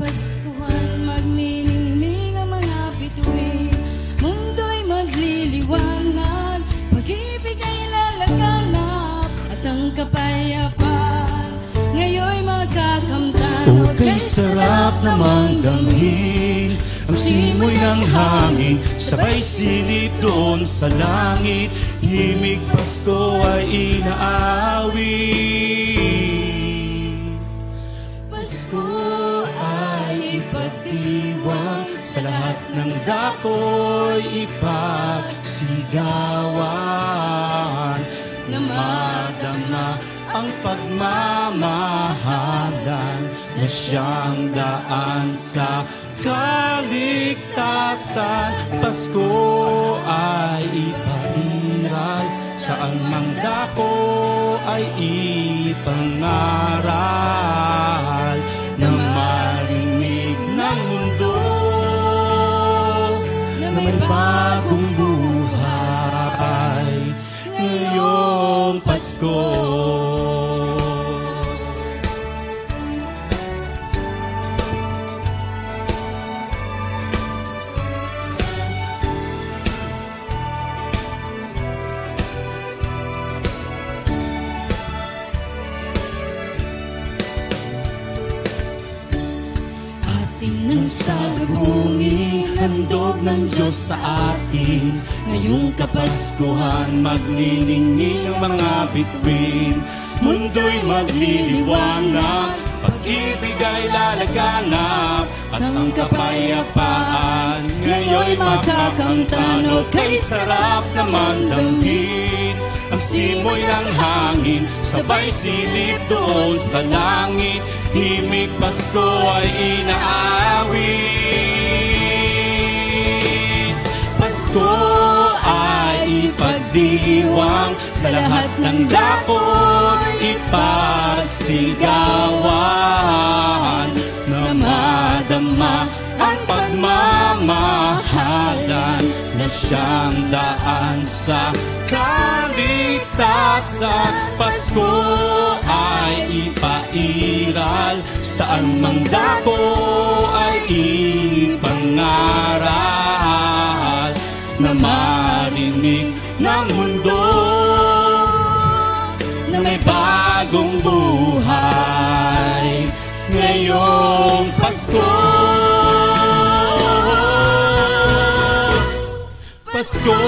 kapaskuhan, magniningning ang mga bituin. Mundo'y magliliwanag, pag-ibig ay lalaganap, at ang kapayapaan ngayon'y magkakamtan. O kay sarap namang damhin ang simoy ng hangin, sabay silip doon sa langit, himig Pasko ay inaawit. Pasko ay ipagdiwang, sa lahat ng dako'y ipagsigawan, na madama ang pagmamahalan, na siyang daan sa kaligtasan. Pasko ay ipairal, saan mang dako ay ipangaral, na marinig ng mundo na may bagong buhay ngayong Pasko. Nang salubungin, handog ng Diyos sa atin, ngayong Kapaskuhan, magniningning ang mga bituin. Mundo'y magliliwanag, pag-ibig ay lalaganap, at ang kapayapaan ngayon'y magkakamtan. O kay sarap naman damhin ang simoy ng hangin, sabay silip doon sa langit, himig Pasko ay inaawit. Pasko ay ipagdiwang, sa lahat ng dako'y ipagsigawan, na madama ang pagmamahalan, na siyang daan sa kaligtasan. Pasko ay ipairal, saan mang dako ay ipangaral, na marinig ng mundo na may bagong buhay ngayong Pasko. Pasko